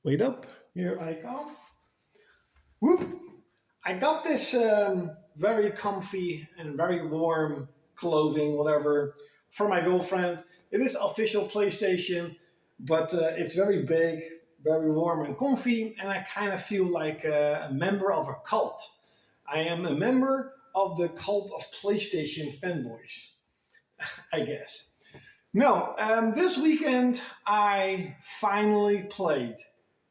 Wait up, here I come. Whoop! I got this very comfy and very warm clothing, whatever, for my girlfriend. It is official PlayStation, but it's very big, very warm and comfy, and I kind of feel like a member of a cult. I am a member of the cult of PlayStation fanboys, I guess. No, this weekend I finally played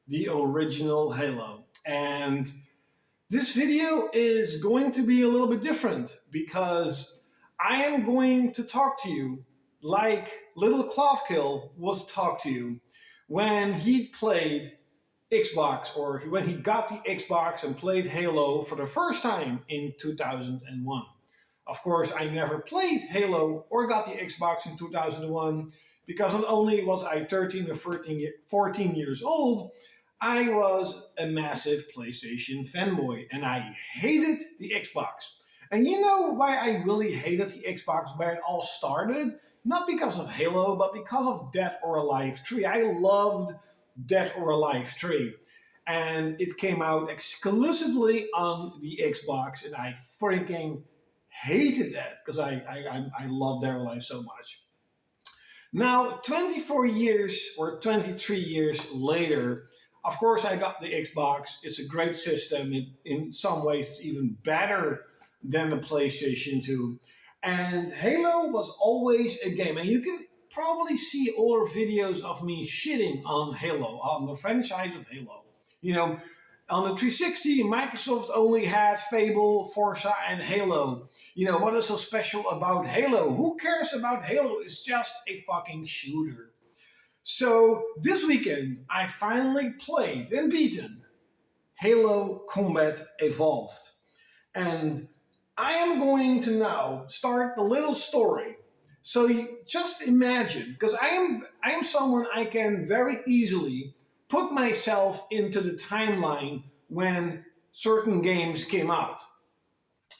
the original Halo. And this video is going to be a little bit different because I am going to talk to you like little klaudkil would talk to you when he played Xbox or when he got the Xbox and played Halo for the first time in 2001. Of course, I never played Halo or got the Xbox in 2001 because not only was I 13 or 14 years old, I was a massive PlayStation fanboy and I hated the Xbox. And you know why I really hated the Xbox, where it all started? Not because of Halo, but because of Dead or Alive 3. I loved Dead or Alive 3. And it came out exclusively on the Xbox, and I freaking hated that because I love Dead or Alive so much. Now, 24 years or 23 years later, of course, I got the Xbox. It's a great system. In some ways, it's even better than the PlayStation 2. And Halo was always a game. And you can probably see older videos of me shitting on Halo, on the franchise of Halo. You know, on the 360, Microsoft only had Fable, Forza, and Halo. You know, what is so special about Halo? Who cares about Halo? It's just a fucking shooter. So this weekend, I finally played and beaten Halo Combat Evolved. And I am going to now start the little story. So you just imagine, because I am someone I can very easily put myself into the timeline when certain games came out,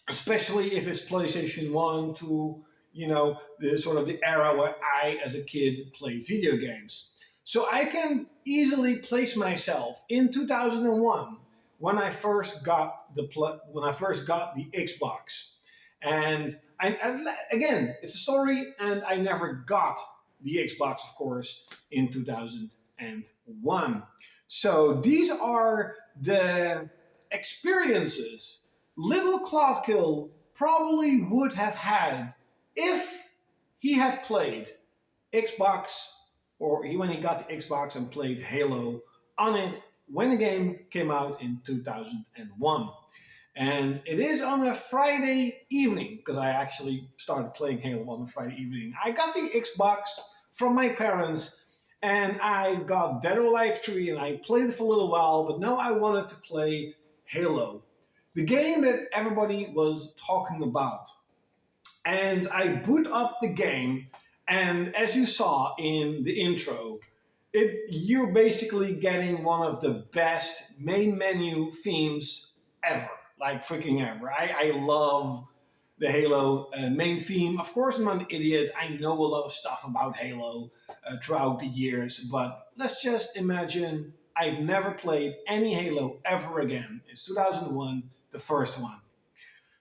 especially if it's PlayStation 1, 2, you know, the sort of the era where I, as a kid, played video games. So I can easily place myself in 2001 when I first got the Xbox, and again, it's a story, and I never got the Xbox, of course, in 2001. So these are the experiences little Klaudkil probably would have had if he had played Xbox, or when he got the Xbox and played Halo on it when the game came out in 2001. And it is on a Friday evening, because I actually started playing Halo on a Friday evening. I got the Xbox from my parents, and I got Dead or Alive 3, and I played it for a little while, but now I wanted to play Halo, the game that everybody was talking about. And I boot up the game, and as you saw in the intro, you're basically getting one of the best main menu themes ever, like freaking ever. I love the Halo main theme. Of course, I'm an idiot. I know a lot of stuff about Halo throughout the years, but let's just imagine I've never played any Halo ever again. It's 2001, the first one.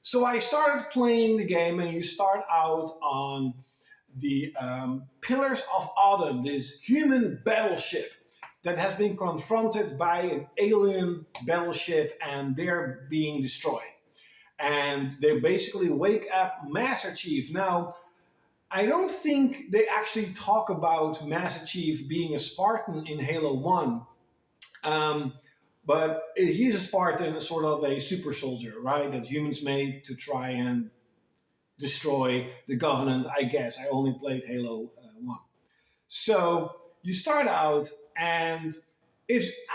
So I started playing the game, and you start out on the Pillars of Autumn, this human battleship that has been confronted by an alien battleship, and they're being destroyed. And they basically wake up Master Chief. Now, I don't think they actually talk about Master Chief being a Spartan in Halo 1. But he's a Spartan, a sort of a super soldier, right? That humans made to try and destroy the Covenant, I guess. I only played Halo 1. So you start out, and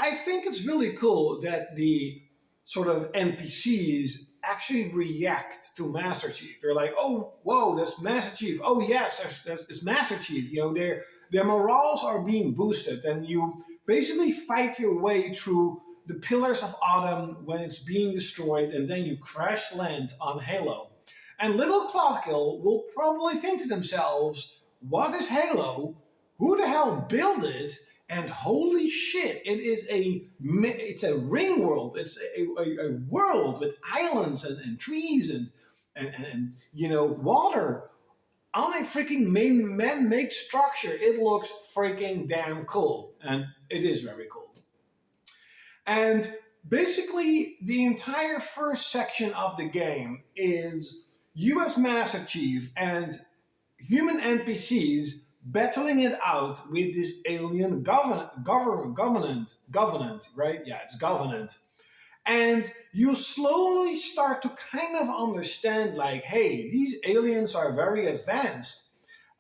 I think it's really cool that the sort of NPCs actually react to Master Chief. They're like, oh, whoa, that's Master Chief. Oh, yes, it's Master Chief. You know, their morals are being boosted, and you basically fight your way through the Pillars of Autumn when it's being destroyed, and then you crash land on Halo. And little Klaudkil will probably think to themselves, what is Halo? Who the hell built it? And holy shit, it's a ring world. It's a world with islands and trees and water on a freaking main man-made structure. It looks freaking damn cool, and it is very cool. And basically, the entire first section of the game is you as Master Chief and human NPCs battling it out with this alien government, right? Yeah, it's government. And you slowly start to kind of understand, like, hey, these aliens are very advanced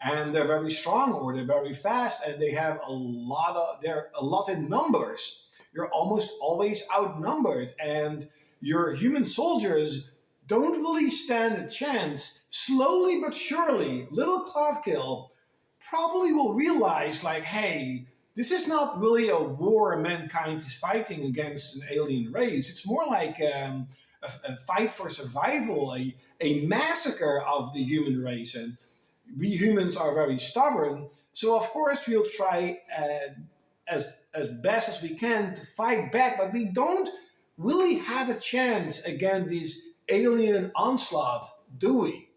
and they're very strong, or they're very fast, and they're a lot in numbers. You're almost always outnumbered, and your human soldiers don't really stand a chance. Slowly but surely, little Klaudkil probably will realize, like, hey, this is not really a war mankind is fighting against an alien race. It's more like a fight for survival, a massacre of the human race. And we humans are very stubborn, so of course we'll try as best as we can to fight back, but we don't really have a chance against this alien onslaught, do we?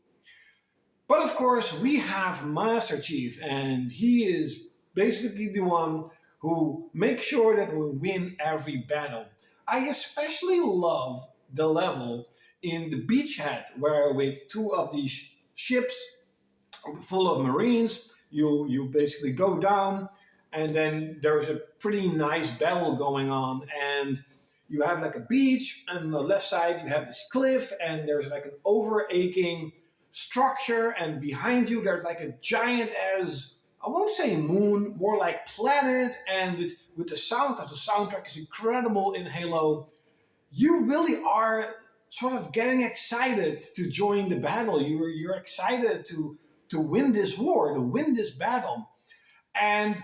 But of course, we have Master Chief, and he is basically the one who makes sure that we win every battle. I especially love the level in the beachhead, where with two of these ships full of Marines, you basically go down, and then there's a pretty nice battle going on, and you have like a beach, and on the left side you have this cliff, and there's like an overarching structure, and behind you there's like a giant as I won't say moon, more like planet, and with the sound, because the soundtrack is incredible in Halo, you really are sort of getting excited to join the battle. You're excited to win this war, to win this battle. And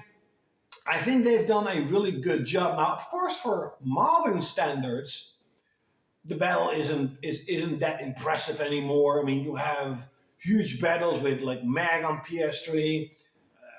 I think they've done a really good job. Now, of course, for modern standards, the battle isn't that impressive anymore. I mean, you have huge battles with like Mag on PS3,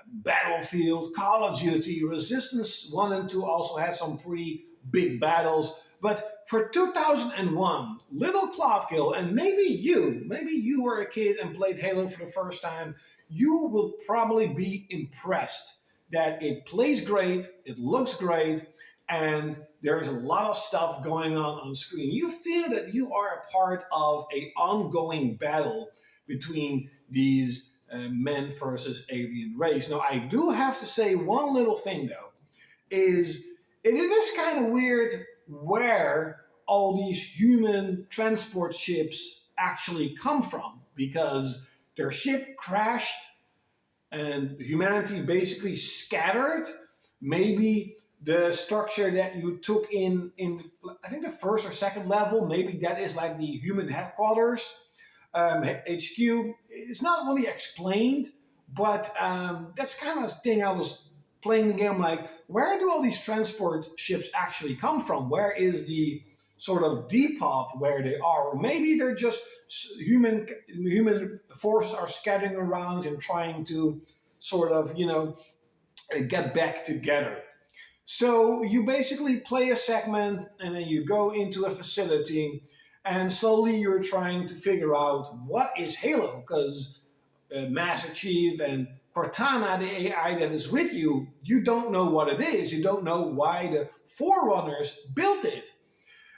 Battlefield, Call of Duty, Resistance 1 and 2 also had some pretty big battles. But for 2001, little Klaudkil, and maybe you were a kid and played Halo for the first time, you will probably be impressed that it plays great, it looks great, and there's a lot of stuff going on screen. You feel that you are a part of an ongoing battle between these men versus alien race. Now, I do have to say one little thing, though, is it is kind of weird where all these human transport ships actually come from, because their ship crashed and humanity basically scattered. Maybe the structure that you took in I think the first or second level, maybe that is like the human headquarters, HQ. It's not really explained, but that's kind of the thing. I was playing the game like, where do all these transport ships actually come from? Where is the sort of depot where they are? Or maybe they're just human forces are scattering around and trying to sort of, get back together. So you basically play a segment, and then you go into a facility, and slowly you're trying to figure out what is Halo, because Master Chief and Cortana, the AI that is with you, you don't know what it is. You don't know why the Forerunners built it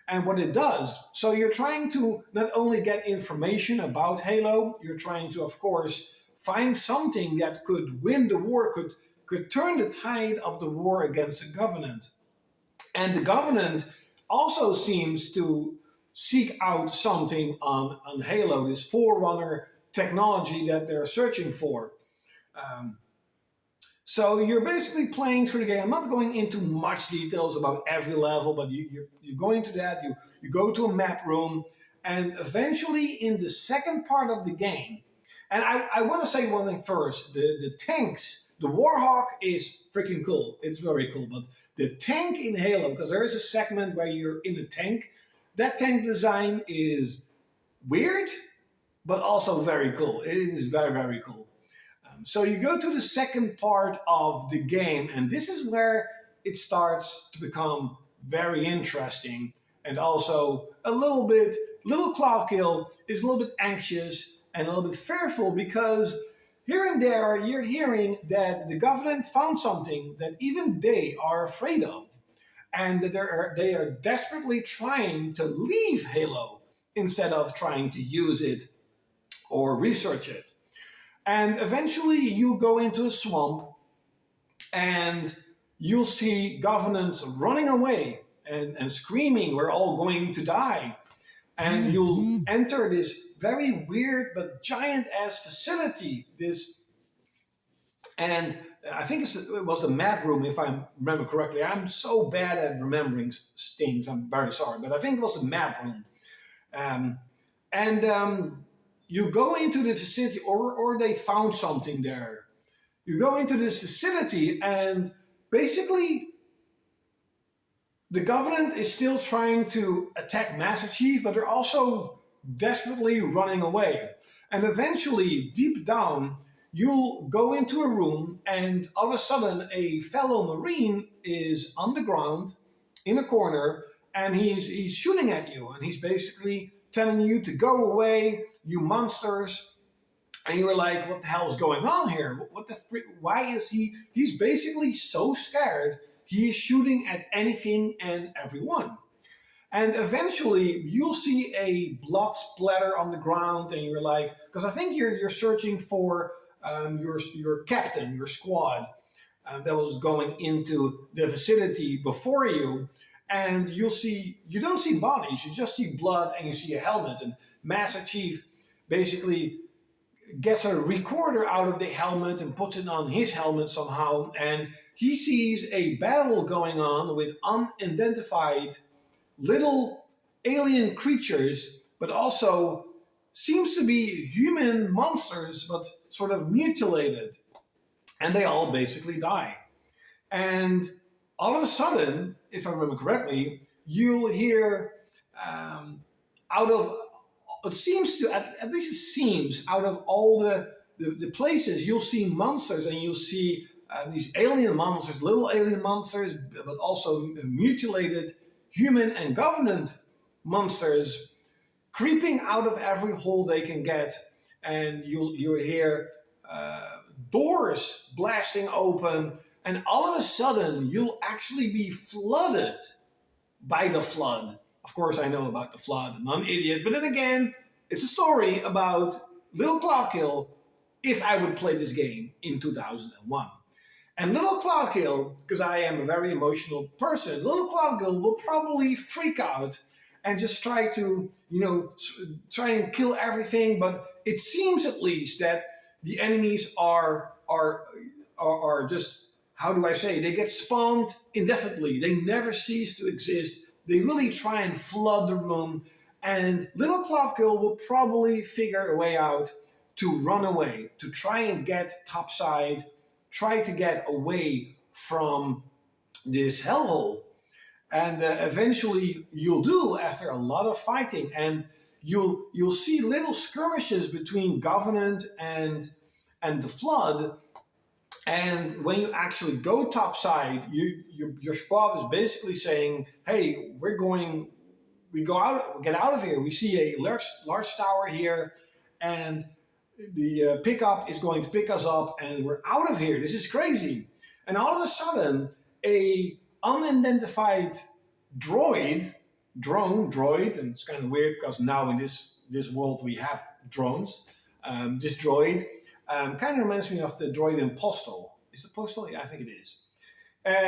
and what it does. So you're trying to not only get information about Halo, you're trying to, of course, find something that could win the war, could turn the tide of the war against the Covenant. And the Covenant also seems to seek out something on Halo, this Forerunner technology that they're searching for. Um, so you're basically playing through the game. I'm not going into much details about every level, but you go into that, you go to a map room, and eventually in the second part of the game, and I want to say one thing first, the tanks, the Warhawk is freaking cool. It's very cool, but the tank in Halo, because there is a segment where you're in a tank, that tank design is weird, but also very cool. It is very, very cool. So you go to the second part of the game, and this is where it starts to become very interesting, and also a little bit. Little Cloudkill is a little bit anxious and a little bit fearful because here and there you're hearing that the government found something that even they are afraid of, and that they are desperately trying to leave Halo instead of trying to use it or research it. And eventually you go into a swamp and you'll see governments running away and screaming, "We're all going to die." And you'll enter this very weird but giant ass facility. And I think it was the map room, if I remember correctly. I'm so bad at remembering things, I'm very sorry, but I think it was the map room. Um, and you go into the facility, or they found something there. You go into this facility, and basically, the government is still trying to attack Master Chief, but they're also desperately running away. And eventually, deep down, you'll go into a room, and all of a sudden, a fellow Marine is on the ground in a corner, and he's shooting at you, and he's basically telling you to go away, you monsters. And you were like, "What the hell is going on here? What the frick? Why is he?" He's basically so scared. He is shooting at anything and everyone. And eventually, you'll see a blood splatter on the ground, and you're like, because I think you're searching for your captain, your squad that was going into the facility before you, and you don't see bodies, you just see blood, and you see a helmet, and Master Chief basically gets a recorder out of the helmet and puts it on his helmet somehow, and he sees a battle going on with unidentified little alien creatures, but also seems to be human monsters, but sort of mutilated. And they all basically die. And all of a sudden, if I remember correctly, you'll hear out of it seems to at least it seems out of all the places you'll see monsters, and you'll see these alien monsters, little alien monsters, but also mutilated human and government monsters creeping out of every hole they can get, and you'll hear doors blasting open, and all of a sudden you'll actually be flooded by the flood. Of course, I know about the flood. I'm not an idiot, but then again, it's a story about Little Cloudkill if I would play this game in 2001. And Little Cloudkill, because I am a very emotional person, Little Cloudkill will probably freak out and just try to, try and kill everything. But it seems at least that the enemies are just, how do I say, they get spawned indefinitely. They never cease to exist. They really try and flood the room, and Little Cloudkill will probably figure a way out to run away, to try and get topside, try to get away from this hellhole. And eventually you'll do after a lot of fighting, and you'll see little skirmishes between Government and the Flood. And when you actually go topside, your squad is basically saying, "Hey, we get out of here. We see a large tower here, and the pickup is going to pick us up, and we're out of here. This is crazy." And all of a sudden, a unidentified droid, and it's kind of weird because now in this world we have drones. This droid kind of reminds me of the droid in Postal. Is it Postal? Yeah, I think it is.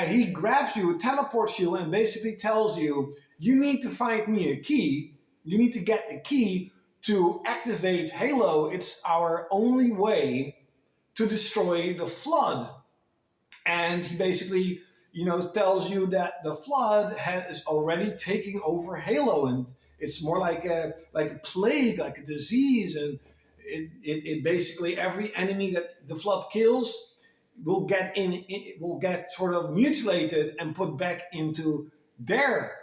He grabs you, teleports you, and basically tells you, "You need to find me a key. You need to get a key to activate Halo. It's our only way to destroy the Flood." And he basically, tells you that the Flood is already taking over Halo, and it's more like a plague, like a disease, and it basically every enemy that the Flood kills will get sort of mutilated and put back into their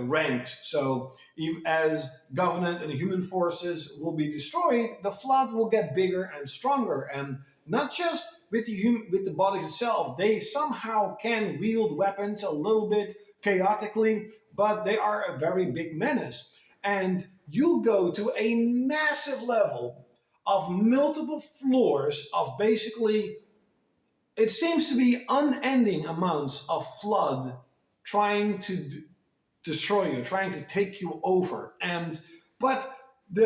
ranks. So as Government and human forces will be destroyed, the Flood will get bigger and stronger. And not just with with the bodies itself. They somehow can wield weapons a little bit chaotically, but they are a very big menace. And you go to a massive level of multiple floors of basically, it seems to be unending amounts of flood trying to destroy you, trying to take you over. And but the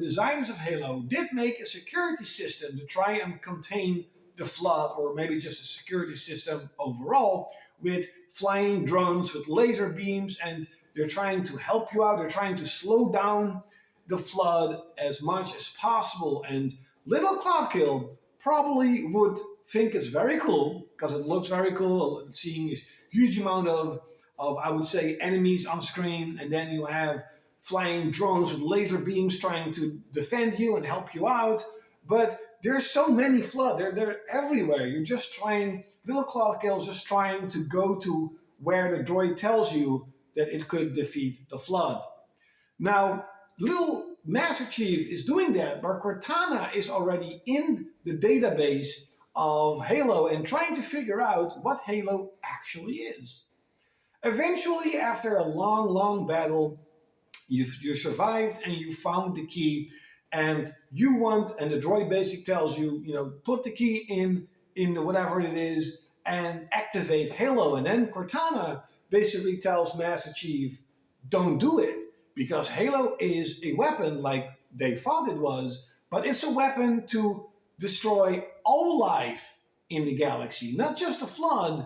designers of Halo did make a security system to try and contain the flood, or maybe just a security system overall, with flying drones with laser beams, and they're trying to help you out. They're trying to slow down the flood as much as possible. And little Cloudkill probably would think it's very cool because it looks very cool, seeing this huge amount of I would say enemies on screen, and then you have flying drones with laser beams trying to defend you and help you out. But there's so many flood. They're everywhere. You're just trying. Little Cloudkill is just trying to go to where the droid tells you that it could defeat the flood. Now, little Master Chief is doing that, but Cortana is already in the database of Halo and trying to figure out what Halo actually is. Eventually, after a long, long battle, you survived and you found the key, and you want, and the droid basic tells you, put the key in whatever it is and activate Halo. And then Cortana basically tells Master Chief, don't do it, because Halo is a weapon like they thought it was, but it's a weapon to destroy all life in the galaxy, not just the Flood,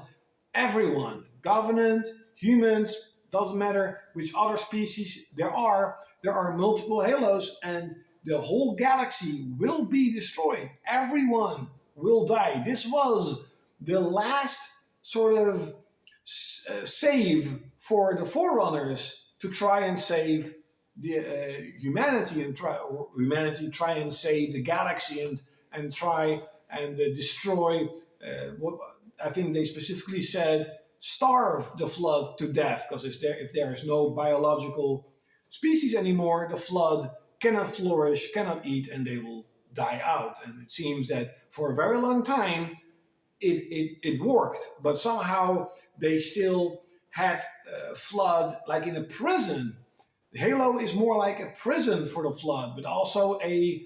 everyone, Covenant, humans, doesn't matter which other species there are multiple Halos, and the whole galaxy will be destroyed. Everyone will die. This was the last sort of save for the Forerunners to try and save the humanity, and try and save the galaxy, and try and destroy what I think they specifically said, starve the Flood to death, because if there is no biological species anymore, the Flood cannot flourish, cannot eat, and they will die out. And it seems that for a very long time it worked, but somehow they still had Flood like in a prison. Halo is more like a prison for the Flood, but also a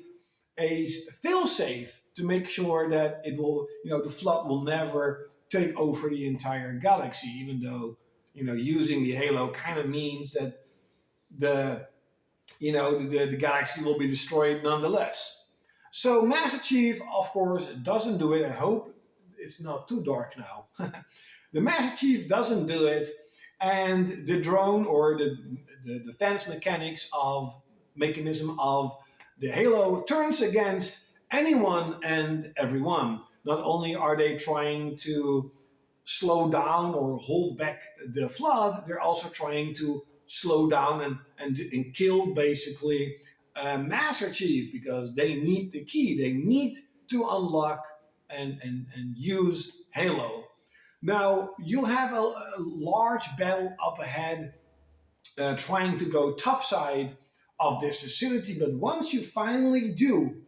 failsafe to make sure that it will, the Flood will never take over the entire galaxy, even though, using the Halo kind of means that the galaxy will be destroyed nonetheless. So Master Chief, of course, doesn't do it. I hope it's not too dark now. The Master Chief doesn't do it, and the drone, or the defense mechanism of the Halo turns against anyone and everyone. Not only are they trying to slow down or hold back the Flood, they're also trying to slow down and kill basically Master Chief, because they need the key. They need to unlock and use Halo. Now, you'll have a large battle up ahead trying to go topside of this facility, but once you finally do,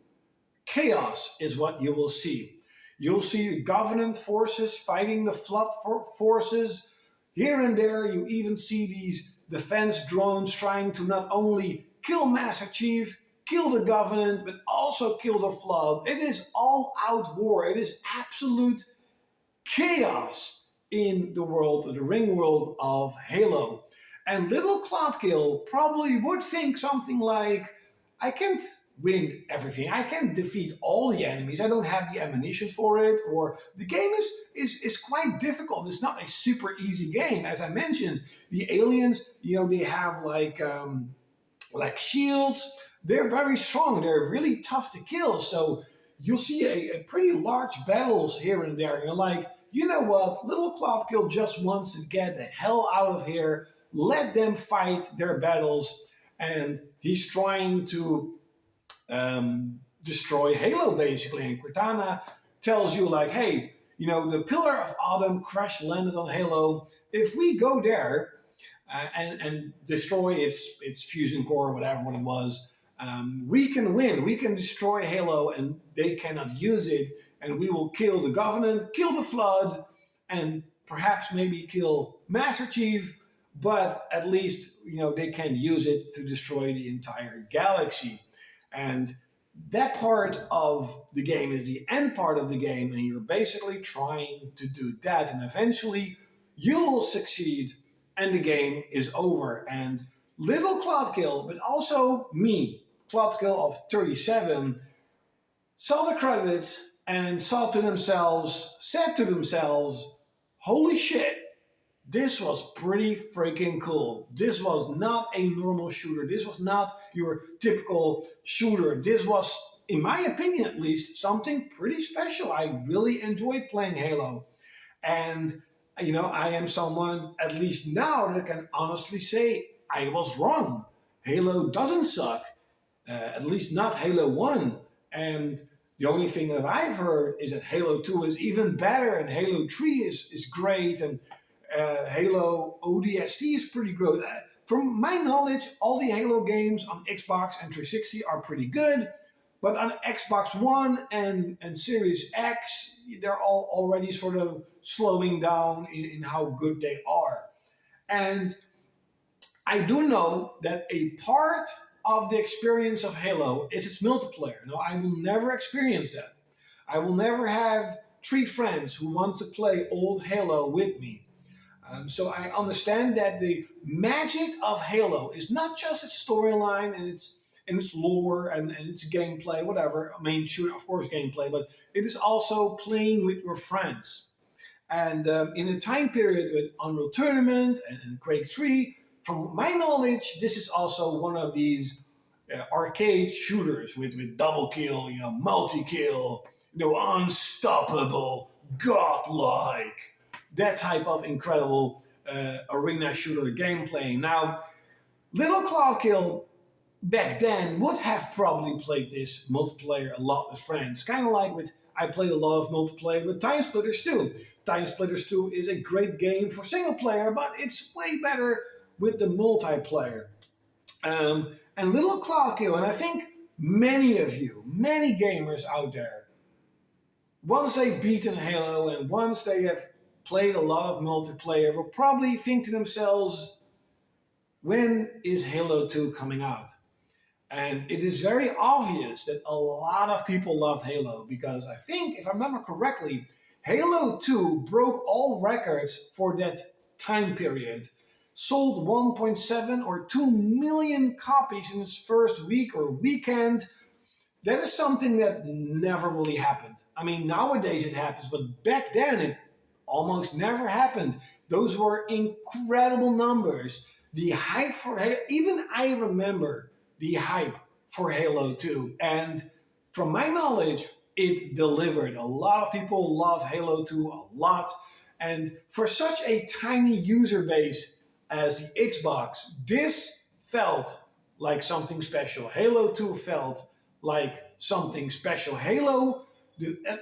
chaos is what you will see. You'll see Covenant forces fighting the Flood forces. Here and there, you even see these defense drones trying to not only kill Master Chief, kill the Covenant, but also kill the Flood. It is all-out war. It is absolute chaos in the world, the ring world of Halo. And little Cloudkill probably would think something like, I can't win everything. I can't defeat all the enemies. I don't have the ammunition for it. Or the game is quite difficult. It's not a super easy game. As I mentioned, the aliens, they have like shields. They're very strong. They're really tough to kill. So you'll see a pretty large battles here and there. And you're like, you know what? Little Cloudkill just wants to get the hell out of here. Let them fight their battles. And he's trying to destroy Halo, basically. And Cortana tells you, like, hey, the Pillar of Autumn crash landed on Halo. If we go there and destroy its fusion core, or whatever it was, We can win. We can destroy Halo, and they cannot use it. And we will kill the Covenant, kill the Flood, and perhaps maybe kill Master Chief. But at least they can use it to destroy the entire galaxy. And that part of the game is the end part of the game, and you're basically trying to do that. And eventually, you will succeed, and the game is over. And little klaudkil, but also me, klaudkil of 37, saw the credits and said to themselves, holy shit, this was pretty freaking cool. This was not a normal shooter. This was not your typical shooter. This was, in my opinion at least, something pretty special. I really enjoyed playing Halo. And, I am someone, at least now, that can honestly say I was wrong. Halo doesn't suck, at least not Halo 1. And the only thing that I've heard is that Halo 2 is even better, and Halo 3 is great, and Halo ODST is pretty good. From my knowledge, all the Halo games on Xbox and 360 are pretty good, but on Xbox One and Series X, they're all already sort of slowing down in how good they are. And I do know that a part of the experience of Halo is its multiplayer. No, I will never experience that. I will never have 3 friends who want to play old Halo with me. So I understand that the magic of Halo is not just its storyline and its lore and its gameplay, whatever. I mean, sure, of course, gameplay, but it is also playing with your friends. And in a time period with Unreal Tournament and Quake 3, from my knowledge, this is also one of these arcade shooters with double kill, multi kill, unstoppable, godlike, that type of incredible arena shooter gameplay. Now, little klaudkil back then would have probably played this multiplayer a lot with friends, kind of like I played a lot of multiplayer with Time Splitters 2. Time Splitters 2 is a great game for single player, but it's way better with the multiplayer. And little klaudkil, and I think many gamers out there, once they've beaten Halo and once they have played a lot of multiplayer, will probably think to themselves, when is Halo 2 coming out? And it is very obvious that a lot of people love Halo because I think, if I remember correctly, Halo 2 broke all records for that time period. Sold 1.7 or 2 million copies in its first week or weekend. That is something that never really happened. I mean, nowadays it happens, but back then it almost never happened. Those were incredible numbers. The hype for Halo, even I remember the hype for Halo 2. And from my knowledge, it delivered. A lot of people love Halo 2 a lot. And for such a tiny user base as the Xbox, this felt like something special. Halo 2 felt like something special. Halo,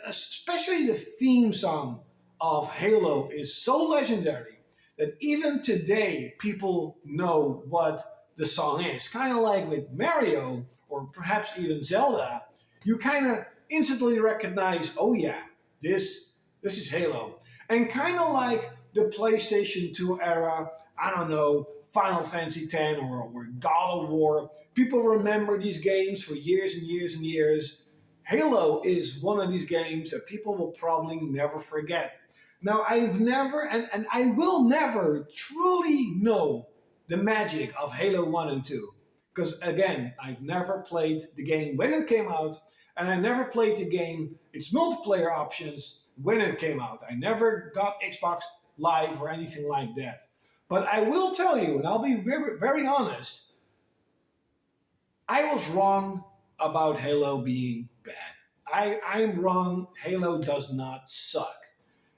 especially the theme song of Halo, is so legendary that even today people know what the song is. Kind of like with Mario or perhaps even Zelda, you kind of instantly recognize, oh yeah, this is Halo. And kind of like the PlayStation 2 era, I don't know, Final Fantasy X or God of War, people remember these games for years and years and years. Halo is one of these games that people will probably never forget. Now, I've never, and I will never truly know the magic of Halo 1 and 2. Because again, I've never played the game when it came out, and I never played the game, its multiplayer options, when it came out. I never got Xbox Live or anything like that. But I will tell you, and I'll be very, very honest, I was wrong about Halo being bad. I'm wrong. Halo does not suck.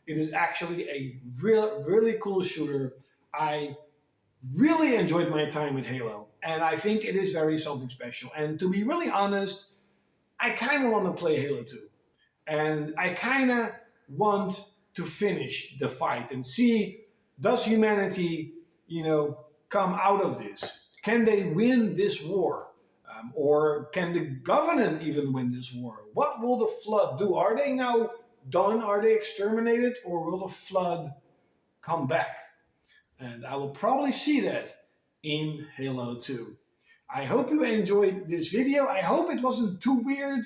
It is actually a really cool shooter. I really enjoyed my time with Halo, and I think it is very something special. And to be really honest, I kind of want to play Halo 2. And I kind of want to finish the fight and see, does humanity, come out of this? Can they win this war? Or can the Covenant even win this war? What will the Flood do? Are they now done? Are they exterminated? Or will the Flood come back? And I will probably see that in Halo 2. I hope you enjoyed this video. I hope it wasn't too weird.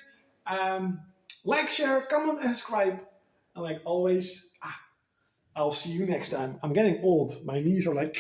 Like, share, comment, and subscribe. And like always, I'll see you next time. I'm getting old. My knees are like...